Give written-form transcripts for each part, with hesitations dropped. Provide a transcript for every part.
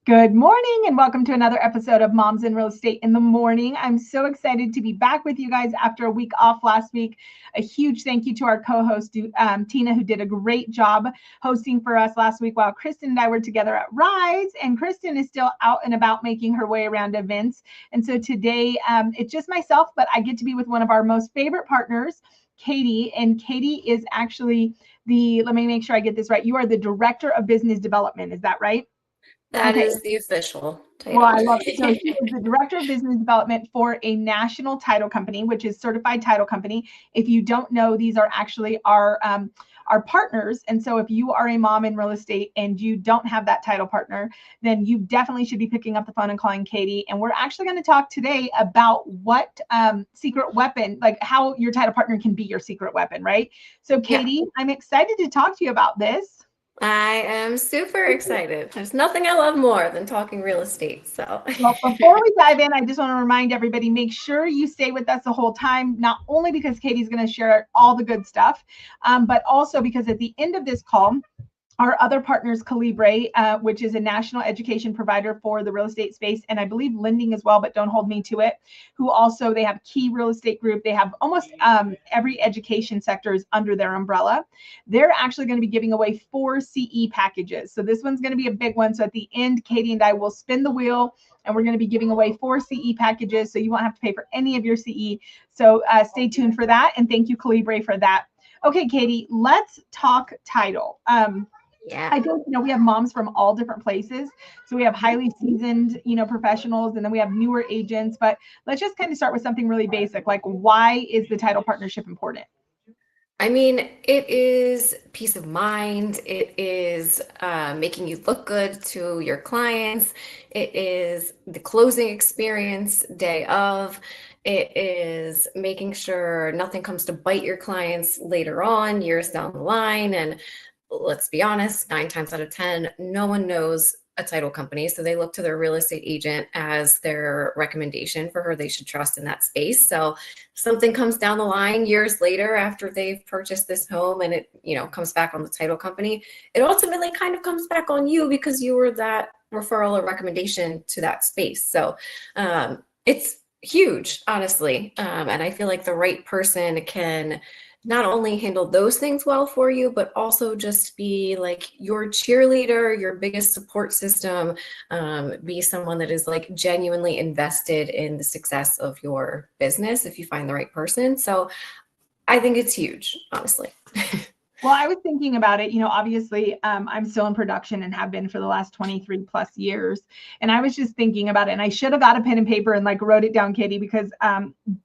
Good morning and welcome to another episode of Moms in Real Estate in the Morning. I'm so excited to be back with you guys after a week off last week. A huge thank you to our co-host, Tina, who did a great job hosting for us last week while Kristen and I were together at Rise. And Kristen is still out and about making her way around events. And so today it's just myself, but I get to be with one of our most favorite partners, Katie. And Katie is actually let me make sure I get this right. You are the Director of Business Development. Is that right? That is the official title. Well, I love it. So she is the Director of Business Development for a national title company, which is Certified Title Company. If you don't know, these are actually our partners. And so if you are a mom in real estate and you don't have that title partner, then you definitely should be picking up the phone and calling Katie. And we're actually going to talk today about what secret weapon, like how your title partner can be your secret weapon, right? So Katie, I'm excited to talk to you about this. I am super excited. There's nothing I love more than talking real estate. So, well, before we dive in, I just want to remind everybody, make sure you stay with us the whole time, not only because Katie's going to share all the good stuff, but also because at the end of this call, our other partners, Colibri, which is a national education provider for the real estate space, and I believe lending as well, but don't hold me to it, who also, they have Key Real Estate Group. They have almost every education sector is under their umbrella. They're actually going to be giving away 4 CE packages. So this one's going to be a big one. So at the end, Katie and I will spin the wheel, and we're going to be giving away 4 CE packages. So you won't have to pay for any of your CE. So stay tuned for that. And thank you, Colibri, for that. Okay, Katie, let's talk title. I think, we have moms from all different places. So we have highly seasoned, professionals, and then we have newer agents. But let's just kind of start with something really basic. Like, why is the title partnership important? I mean, it is peace of mind. It is making you look good to your clients. It is the closing experience day of. It is making sure nothing comes to bite your clients later on, years down the line. And let's be honest, 9 times out of 10, no one knows a title company. So they look to their real estate agent as their recommendation for who they should trust in that space. So if something comes down the line years later after they've purchased this home and it, comes back on the title company, it ultimately kind of comes back on you because you were that referral or recommendation to that space. So it's huge, honestly. And I feel like the right person can not only handle those things well for you, but also just be like your cheerleader, your biggest support system, be someone that is like genuinely invested in the success of your business if you find the right person. So I think it's huge, honestly. Well, I was thinking about it, obviously I'm still in production and have been for the last 23 plus years. And I was just thinking about it, and I should have got a pen and paper and like wrote it down, Katie, because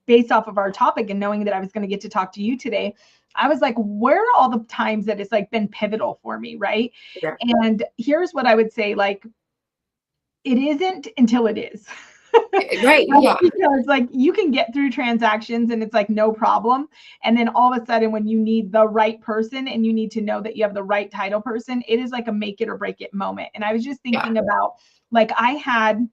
based off of our topic and knowing that I was going to get to talk to you today, I was like, where are all the times that it's like been pivotal for me, right? Yeah. And here's what I would say, like, it isn't until it is. Right. Yeah. Because like you can get through transactions and it's like no problem. And then all of a sudden when you need the right person and you need to know that you have the right title person, it is like a make it or break it moment. And I was just thinking about, like, I had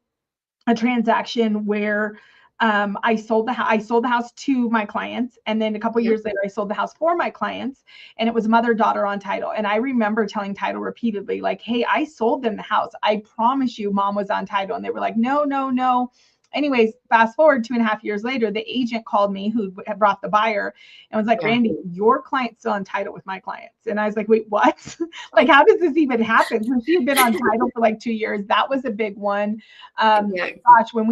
a transaction where I sold the house to my clients. And then a couple of years later, I sold the house for my clients, and it was mother-daughter on title. And I remember telling title repeatedly, like, hey, I sold them the house. I promise you mom was on title. And they were like, no, no, no. Anyways, fast forward 2.5 years later, the agent called me who had brought the buyer and was like, Randy, your client's still on title with my clients. And I was like, wait, what? Like, how does this even happen? So she had been on title for like 2 years. That was a big one. Gosh, when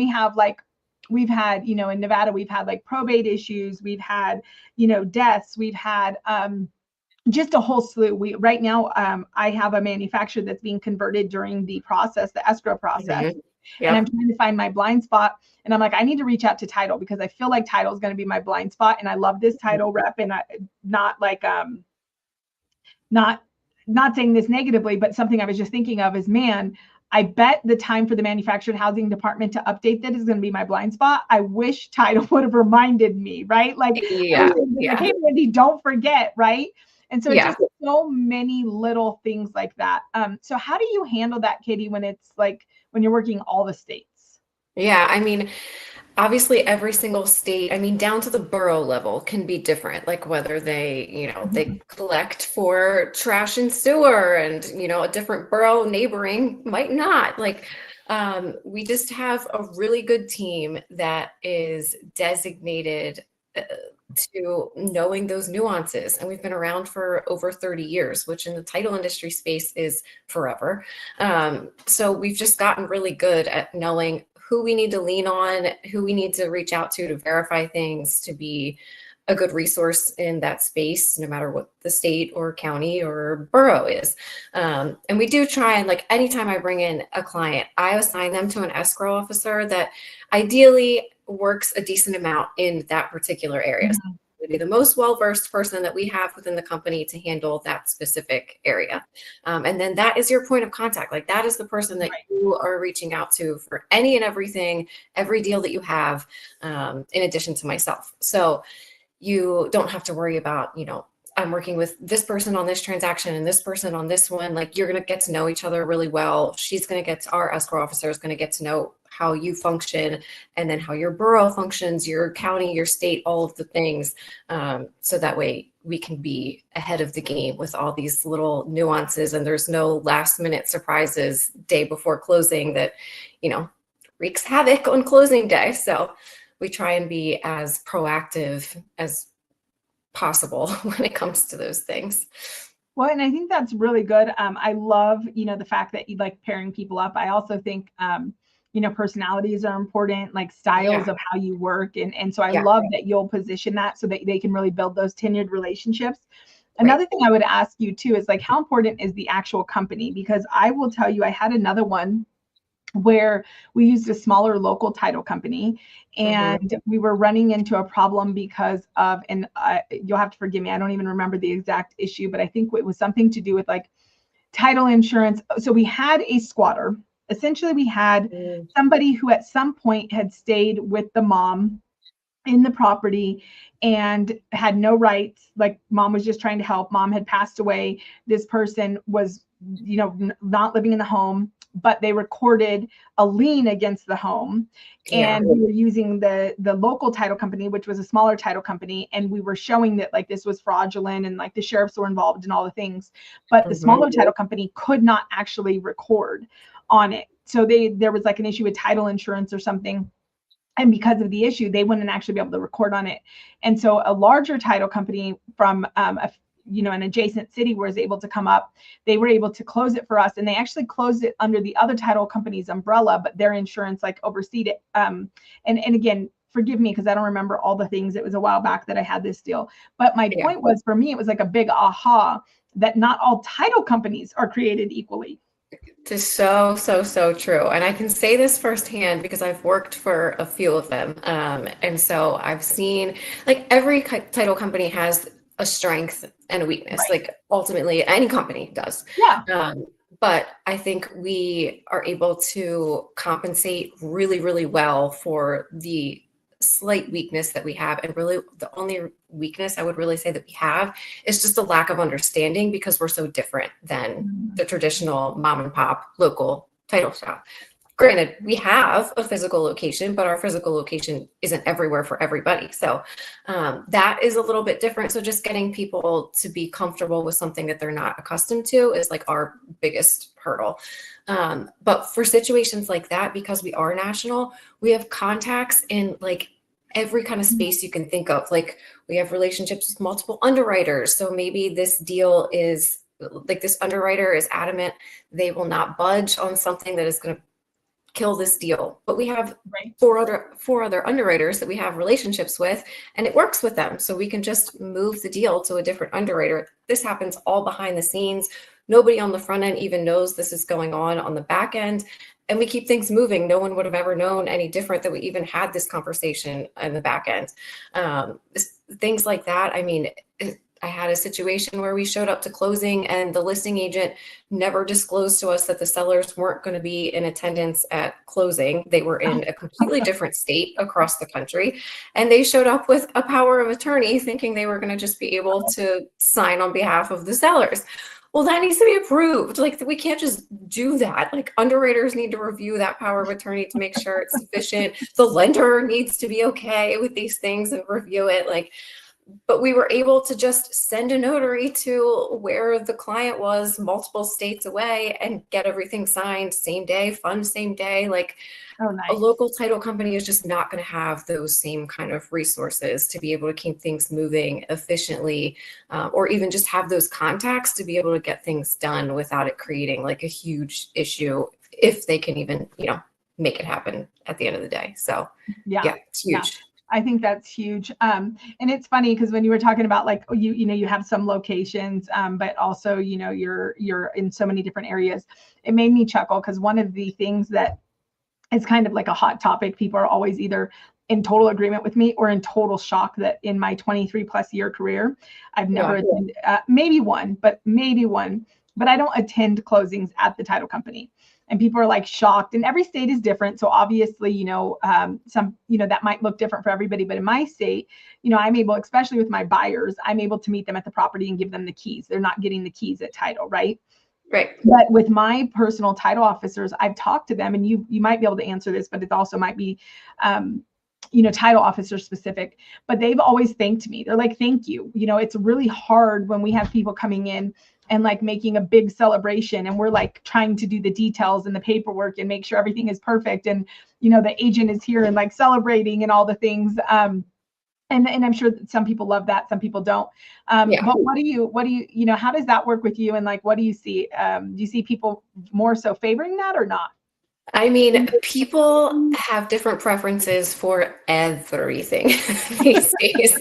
we've had, in Nevada, we've had like probate issues. We've had, deaths. We've had just a whole slew. Right now, I have a manufacturer that's being converted during the process, the escrow process. Mm-hmm. Yep. And I'm trying to find my blind spot. And I'm like, I need to reach out to title because I feel like title is going to be my blind spot. And I love this title rep, and not saying this negatively, but something I was just thinking of is, man, I bet the time for the manufactured housing department to update that is going to be my blind spot. I wish title would have reminded me, right? Like, like, hey, Randy, don't forget, right? And so just so many little things like that. So how do you handle that, Katie, when it's like, when you're working all the states? Yeah, I mean, Obviously, every single state, I mean, down to the borough level can be different, like whether they, they collect for trash and sewer and, a different borough neighboring might not. Like, we just have a really good team that is designated to knowing those nuances. And we've been around for over 30 years, which in the title industry space is forever. So we've just gotten really good at knowing who we need to lean on, who we need to reach out to verify things, to be a good resource in that space, no matter what the state or county or borough is. And we do try and, like, anytime I bring in a client, I assign them to an escrow officer that ideally works a decent amount in that particular area. Mm-hmm. So be the most well-versed person that we have within the company to handle that specific area. And then that is your point of contact. Like, that is the person that you are reaching out to for any and everything, every deal that you have, in addition to myself. So you don't have to worry about, I'm working with this person on this transaction and this person on this one. Like, you're going to get to know each other really well. She's going to get to, our escrow officer is going to get to know how you function, and then how your borough functions, your county, your state, all of the things. So that way we can be ahead of the game with all these little nuances, and there's no last minute surprises day before closing that, wreaks havoc on closing day. So we try and be as proactive as possible when it comes to those things. Well, and I think that's really good. I love, the fact that you like pairing people up. I also think, personalities are important, like styles of how you work. And so I love that you'll position that so that they can really build those tenured relationships. Another thing I would ask you too is, like, how important is the actual company? Because I will tell you, I had another one where we used a smaller local title company, and we were running into a problem because of, and you'll have to forgive me, I don't even remember the exact issue, but I think it was something to do with like title insurance. So we had a squatter. Essentially, we had somebody who at some point had stayed with the mom in the property and had no rights. Like, mom was just trying to help. Mom had passed away. This person was, not living in the home, but they recorded a lien against the home. And we were using the local title company, which was a smaller title company. And we were showing that, like, this was fraudulent, and like the sheriffs were involved in all the things, but the smaller title company could not actually record on it. So there was like an issue with title insurance or something. And because of the issue, they wouldn't actually be able to record on it. And so a larger title company from an adjacent city was able to come up. They were able to close it for us, and they actually closed it under the other title company's umbrella, but their insurance like overseed it. And again, forgive me because I don't remember all the things. It was a while back that I had this deal. But my point was, for me, it was like a big aha that not all title companies are created equally. It's so true. And I can say this firsthand because I've worked for a few of them. And so I've seen, like, every title company has a strength and a weakness. Like, ultimately any company does. But I think we are able to compensate really, really well for the slight weakness that we have. And really the only weakness I would really say that we have is just a lack of understanding, because we're so different than the traditional mom and pop local title shop. Granted, we have a physical location, but our physical location isn't everywhere for everybody. So that is a little bit different. So just getting people to be comfortable with something that they're not accustomed to is like our biggest hurdle. But for situations like that, because we are national, we have contacts in like every kind of space you can think of. Like, we have relationships with multiple underwriters. So maybe this deal is like, this underwriter is adamant they will not budge on something that is going to kill this deal, but we have four other underwriters that we have relationships with, and it works with them. So we can just move the deal to a different underwriter. This happens all behind the scenes. Nobody on the front end even knows this is going on the back end. And we keep things moving. No one would have ever known any different that we even had this conversation in the back end. Things like that. I mean, I had a situation where we showed up to closing and the listing agent never disclosed to us that the sellers weren't going to be in attendance at closing. They were in a completely different state across the country, and they showed up with a power of attorney thinking they were going to just be able to sign on behalf of the sellers. well, that needs to be approved. Like, we can't just do that. Like, underwriters need to review that power of attorney to make sure it's sufficient. The lender needs to be okay with these things and review it. Like, but we were able to just send a notary to where the client was multiple states away and get everything signed same day, fund same day. Like, Oh, nice. a local title company is just not going to have those same kind of resources to be able to keep things moving efficiently, or even just have those contacts to be able to get things done without it creating like a huge issue, if they can even, make it happen at the end of the day. So yeah, it's huge. Yeah. I think that's huge. And it's funny because when you were talking about like, you have some locations, but also, you're in so many different areas, it made me chuckle because one of the things that is kind of like a hot topic, people are always either in total agreement with me or in total shock that in my 23 plus year career, I've never attended, maybe one, but I don't attend closings at the title company. And people are like shocked, and every state is different. So obviously, some, that might look different for everybody, but in my state, I'm able, especially with my buyers, I'm able to meet them at the property and give them the keys. They're not getting the keys at title, right? Right. But with my personal title officers, I've talked to them, and you might be able to answer this, but it also might be, title officer specific, but they've always thanked me. They're like, thank you. It's really hard when we have people coming in and like making a big celebration, and we're like trying to do the details and the paperwork and make sure everything is perfect. And, the agent is here and like celebrating and all the things. And I'm sure that some people love that, some people don't. But what do you, how does that work with you? And like, what do you see? Do you see people more so favoring that or not? I mean, people have different preferences for everything these days,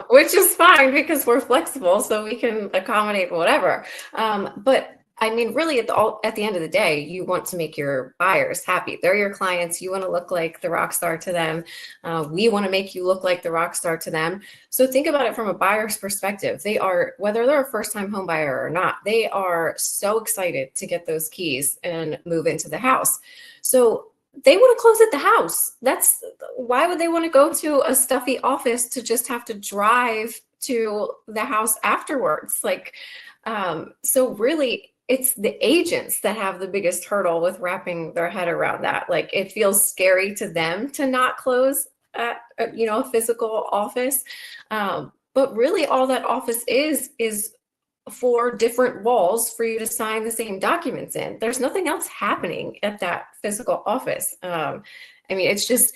which is fine because we're flexible, so we can accommodate whatever. But I mean, really, at the end of the day, you want to make your buyers happy. They're your clients. You want to look like the rock star to them. We want to make you look like the rock star to them. So think about it from a buyer's perspective. They are, whether they're a first-time home buyer or not, they are so excited to get those keys and move into the house. So they want to close at the house. Why would they want to go to a stuffy office to just have to drive to the house afterwards? Like, so really, it's the agents that have the biggest hurdle with wrapping their head around that. Like, it feels scary to them to not close at, a physical office. But really all that office is 4 different walls for you to sign the same documents in. There's nothing else happening at that physical office. I mean, it's just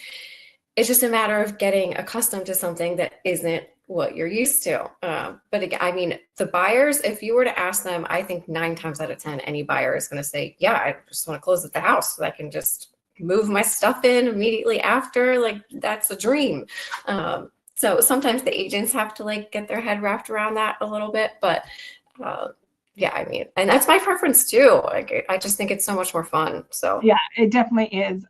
a matter of getting accustomed to something that isn't what you're used to. But again, I mean, the buyers, if you were to ask them, I think 9 times out of 10, any buyer is going to say, yeah, I just want to close at the house so I can just move my stuff in immediately after. Like, that's a dream. So sometimes the agents have to like get their head wrapped around that a little bit, but yeah, I mean, and that's my preference too. Like, I just think it's so much more fun. So yeah, it definitely is.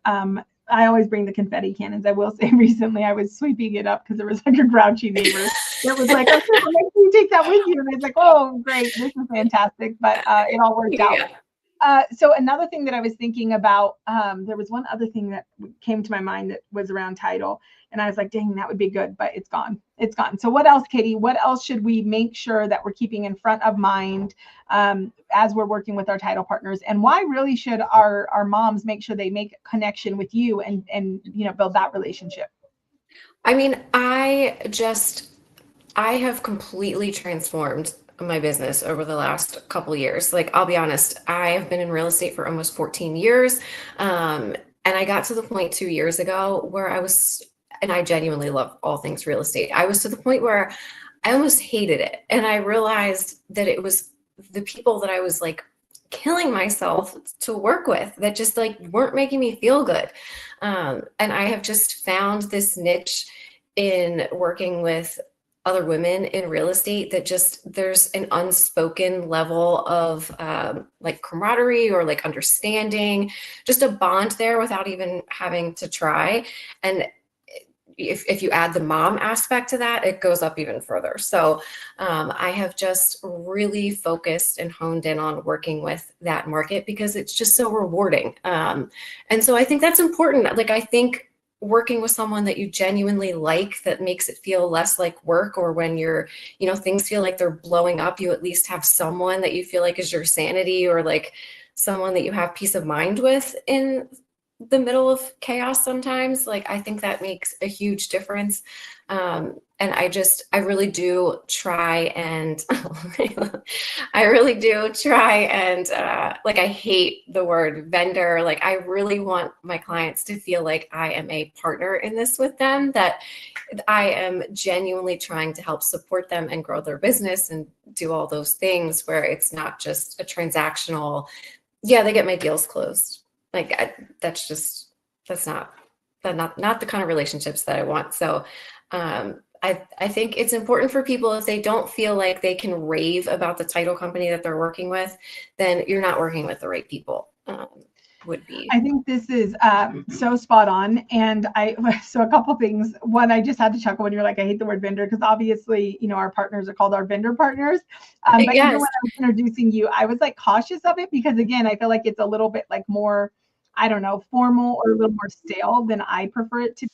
I always bring the confetti cannons. I will say recently I was sweeping it up because there was like a grouchy neighbor that was like, okay, well, make sure you take that with you. And it's like, oh, great, this is fantastic. But it all worked out. So another thing that I was thinking about, there was one other thing that came to my mind that was around title. And I was like, dang, that would be good, but it's gone. It's gone. So what else, Katie? What else should we make sure that we're keeping in front of mind as we're working with our title partners? And why really should our moms make sure they make a connection with you and build that relationship? I mean, I have completely transformed my business over the last couple of years. Like, I'll be honest, I have been in real estate for almost 14 years. And I got to the point 2 years ago where and I genuinely love all things real estate. I was to the point where I almost hated it. And I realized that it was the people that I was like killing myself to work with that just like weren't making me feel good. And I have just found this niche in working with other women in real estate that just, there's an unspoken level of like camaraderie or like understanding, just a bond there without even having to try. And if you add the mom aspect to that, it goes up even further. So I have just really focused and honed in on working with that market because it's just so rewarding. And so I think that's important. Like, I think working with someone that you genuinely like, that makes it feel less like work, or when you're, things feel like they're blowing up, you at least have someone that you feel like is your sanity, or like someone that you have peace of mind with in the middle of chaos sometimes. Like, I think that makes a huge difference. And I really do try and I really do try and like, I hate the word vendor. Like, I really want my clients to feel like I am a partner in this with them, that I am genuinely trying to help support them and grow their business and do all those things, where it's not just a transactional, yeah, they get my deals closed. Like, that's not the kind of relationships that I want. So I think it's important for people, if they don't feel like they can rave about the title company that they're working with, then you're not working with the right people. Would be. I think this is so spot on. And so a couple things. One, I just had to chuckle when you're like, I hate the word vendor, because obviously, our partners are called our vendor partners. But Yes. Even when I was introducing you, I was like cautious of it, because again, I feel like it's a little bit like more, I don't know, formal or a little more stale than I prefer it to be.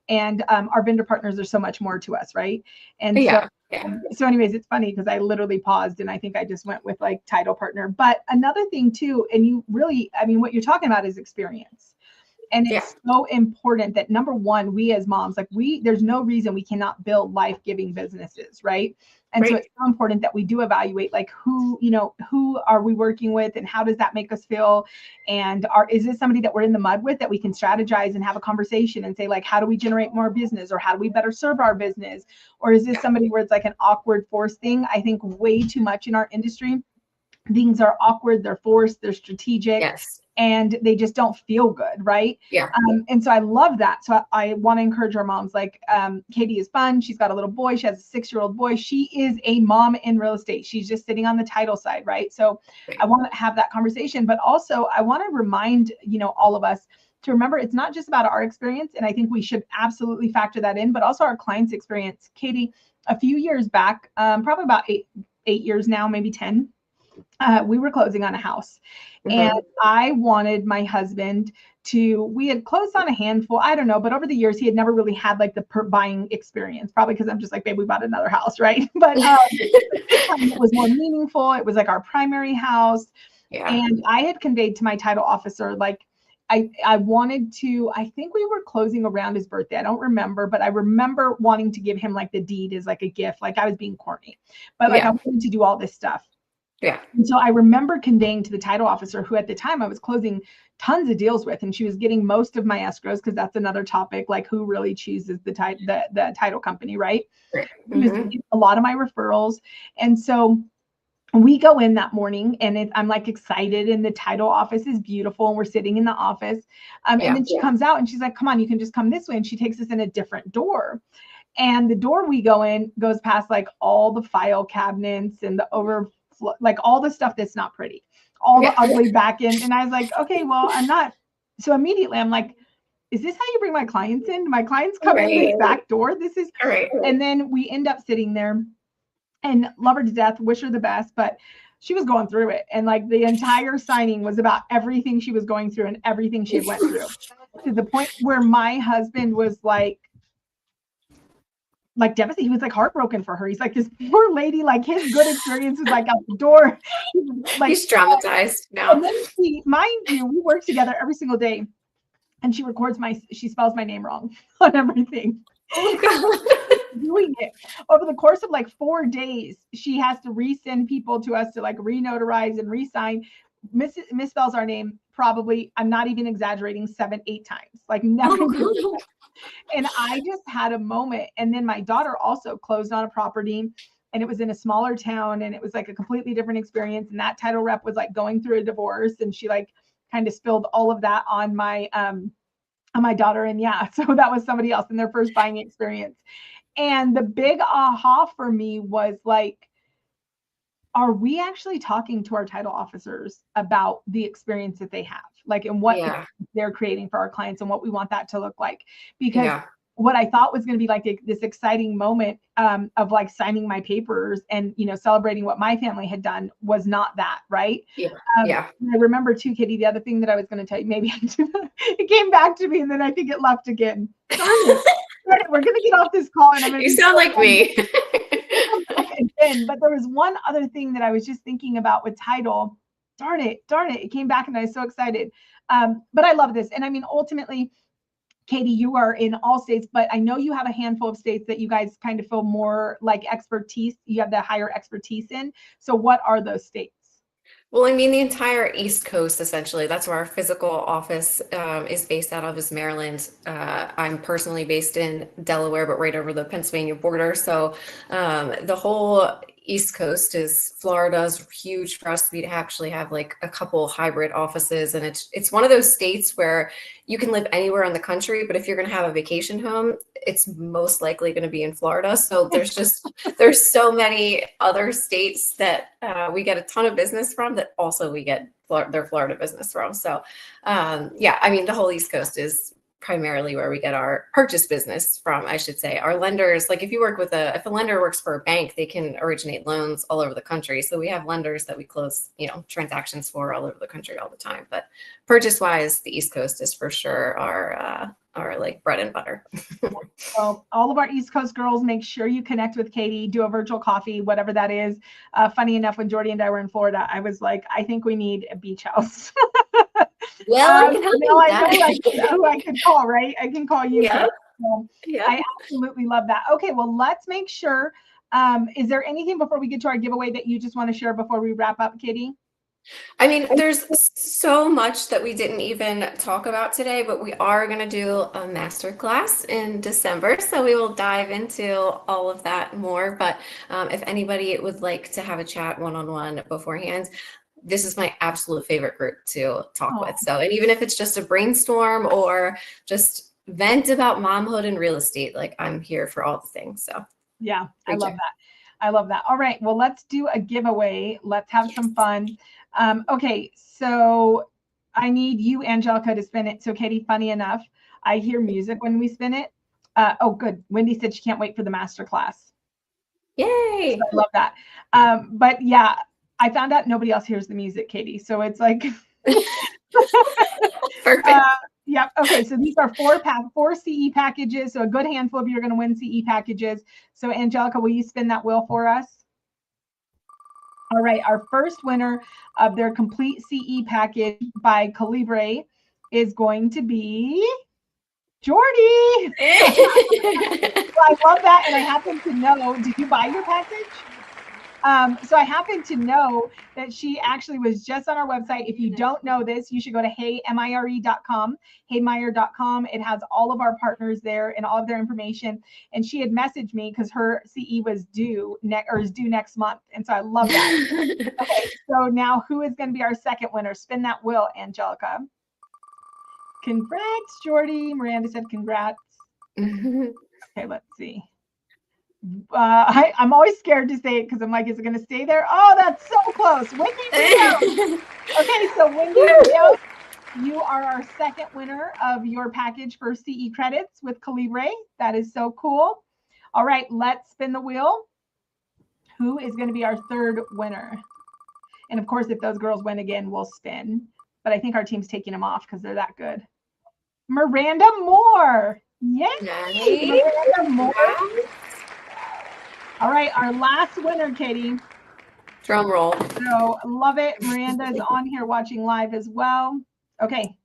And our vendor partners are so much more to us, right? And Yeah. so anyways, it's funny because I literally paused and I think I just went with like title partner. But another thing too, and you really, what you're talking about is experience. And it's so important that, number one, we as moms, like there's no reason we cannot build life-giving businesses, right? And so it's so important that we do evaluate, like, who are we working with, and how does that make us feel? And is this somebody that we're in the mud with, that we can strategize and have a conversation and say, like, how do we generate more business, or how do we better serve our business? Or is this somebody where it's like an awkward forced thing? I think way too much in our industry, things are awkward, they're forced, they're strategic. Yes. And they just don't feel good, right? Yeah. And so I love that. So I want to encourage our moms. Like, Katie is fun. She's got a little boy. She has a 6-year-old boy. She is a mom in real estate. She's just sitting on the title side, right? So I want to have that conversation, but also I want to remind, all of us to remember, it's not just about our experience. And I think we should absolutely factor that in, but also our clients' experience. Katie, a few years back, probably about eight years now, maybe 10, we were closing on a house. And I wanted my husband we had closed on a handful, I don't know, but over the years, he had never really had like the buying experience, probably because I'm just like, babe, we bought another house, right? But it was more meaningful. It was like our primary house. Yeah. And I had conveyed to my title officer, like, I wanted to, I think we were closing around his birthday. I don't remember, but I remember wanting to give him like the deed as like a gift. Like, I was being corny, but like I wanted to do all this stuff. Yeah. And so I remember conveying to the title officer, who at the time I was closing tons of deals with, and she was getting most of my escrows, because that's another topic, like who really chooses the title company, right? She was getting a lot of my referrals. And so we go in that morning, and I'm like excited, and the title office is beautiful, and we're sitting in the office. And then she comes out and she's like, come on, you can just come this way. And she takes us in a different door. And the door we go in goes past like all the file cabinets and the like all the stuff that's not pretty, all the ugly back end. And I was like, okay, well, I'm not. So immediately I'm like, is this how you bring my clients in? My clients come in this back door. This is right. And then we end up sitting there, and love her to death, wish her the best, but she was going through it. And like the entire signing was about everything she was going through and everything she had went through, to the point where my husband was like devastated. He was like heartbroken for her. He's like, this poor lady, like his good experience was like out the door. Like, he's traumatized now. And then mind you, we work together every single day, and she spells my name wrong on everything. Oh God. Doing it over the course of like 4 days. She has to resend people to us to like renotarize and re-sign. Misspells our name probably, I'm not even exaggerating, 7-8 times. Like, never. And I just had a moment. And then my daughter also closed on a property, and it was in a smaller town, and it was like a completely different experience. And that title rep was like going through a divorce, and she like kind of spilled all of that on my daughter. And so that was somebody else in their first buying experience. And the big aha for me was like, are we actually talking to our title officers about the experience that they have, like, and what they're creating for our clients and what we want that to look like? Because what I thought was going to be like this exciting moment of like signing my papers and, you know, celebrating what my family had done was not that, right? Yeah. I remember too, Katie, the other thing that I was going to tell you, maybe it came back to me and then I think it left again. Darn it. We're going to get off this call. And You sound like me. Again, but there was one other thing that I was just thinking about with title. Darn it. It came back and I was so excited. But I love this. And I mean, ultimately, Katie, you are in all states, but I know you have a handful of states that you guys kind of feel more like expertise. You have the higher expertise in. So what are those states? Well, I mean, the entire East Coast, essentially. That's where our physical office is based out of, is Maryland. I'm personally based in Delaware, but right over the Pennsylvania border. So the whole East Coast is Florida's huge for us. We actually have like a couple hybrid offices, and it's one of those states where you can live anywhere in the country, but if you're going to have a vacation home, it's most likely going to be in Florida. So there's so many other states that we get a ton of business from that also we get their Florida business from. So yeah, I mean, the whole East Coast is primarily where we get our purchase business from, I should say. Our lenders, like if a lender works for a bank, they can originate loans all over the country. So we have lenders that we close, you know, transactions for all over the country all the time. But purchase wise, the East Coast is for sure our like bread and butter. Well, all of our East Coast girls, make sure you connect with Katie, do a virtual coffee, whatever that is. Funny enough, when Jordy and I were in Florida, I was like, I think we need a beach house. Well, I can help you with that. I can call, right? I can call you. Yeah. So Yeah. I absolutely love that. Okay, well, let's make sure. Is there anything before we get to our giveaway that you just want to share before we wrap up, Katie? I mean, there's so much that we didn't even talk about today, but we are going to do a masterclass in December. So we will dive into all of that more. But if anybody would like to have a chat one-on-one beforehand, this is my absolute favorite group to talk with. So, and even if it's just a brainstorm or just vent about momhood and real estate, like I'm here for all the things. So yeah, I love that. I love that. All right, well, let's do a giveaway. Let's have some fun. Okay, so I need you, Angelica, to spin it. So Katie, funny enough, I hear music when we spin it. Oh, good. Wendy said she can't wait for the masterclass. Yay! So I love that. But yeah, I found out nobody else hears the music, Katie. So it's like perfect. Yep. Okay. So these are four CE packages. So a good handful of you are going to win CE packages. So Angelica, will you spin that wheel for us? All right. Our first winner of their complete CE package by Colibri is going to be Jordy. I love that. And I happen to know, did you buy your package? So I happen to know that she actually was just on our website. If you don't know this, you should go to heymire.com, heymire.com. It has all of our partners there and all of their information. And she had messaged me because her CE was due next month. And so I love that. Okay, so now who is going to be our second winner? Spin that wheel, Angelica. Congrats, Jordy. Miranda said congrats. Okay, let's see. I'm always scared to say it because I'm like, is it going to stay there? Oh, that's so close. Wendy Rios. Okay, so Wendy Rios, you are our second winner of your package for CE credits with Colibri. That is so cool. All right, let's spin the wheel. Who is going to be our third winner? And of course, if those girls win again, we'll spin. But I think our team's taking them off because they're that good. Miranda Moore. Yay! Nice. Miranda Moore. All right, our last winner, Katie. Drum roll. So love it. Miranda's on here watching live as well. Okay.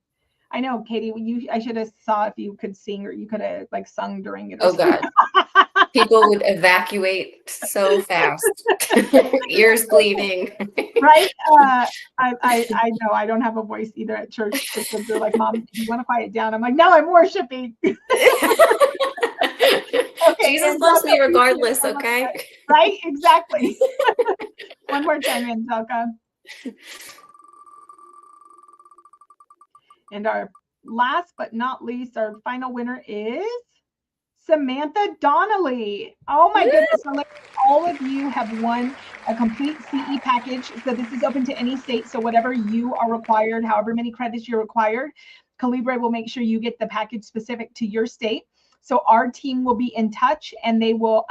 I know, Katie, I should have saw if you could sing or you could have like sung during it. Oh God. People would evacuate so fast. Ears bleeding. Right? I know I don't have a voice either at church because they're like, Mom, you want to quiet down? I'm like, no, I'm worshiping. Okay, Jesus loves me regardless, okay? Right? Exactly. One more time, Angelica. And our last but not least, our final winner is Samantha Donnelly. Oh my goodness. So all of you have won a complete CE package. So this is open to any state. So whatever you are required, however many credits you're required, Colibri will make sure you get the package specific to your state. So our team will be in touch, and they will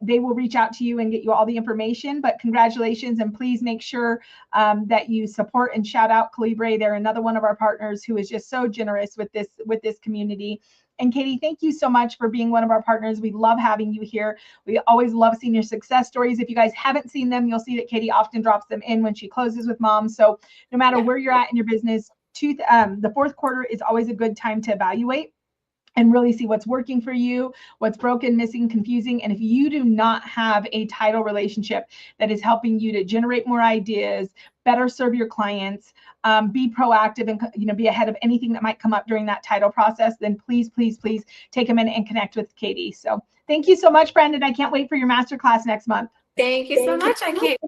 reach out to you and get you all the information. But congratulations, and please make sure that you support and shout out Colibri. They're another one of our partners who is just so generous with this community. And Katie, thank you so much for being one of our partners. We love having you here. We always love seeing your success stories. If you guys haven't seen them, you'll see that Katie often drops them in when she closes with moms. So no matter where you're at in your business, the fourth quarter is always a good time to evaluate and really see what's working for you, what's broken, missing, confusing. And if you do not have a title relationship that is helping you to generate more ideas, better serve your clients, be proactive, and be ahead of anything that might come up during that title process, then please, please, please take a minute and connect with Katie. So thank you so much, Brandon. I can't wait for your masterclass next month. Thank you so much. I can't.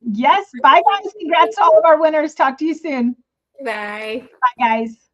Yes. Bye, guys. Congrats to all of our winners. Talk to you soon. Bye. Bye, guys.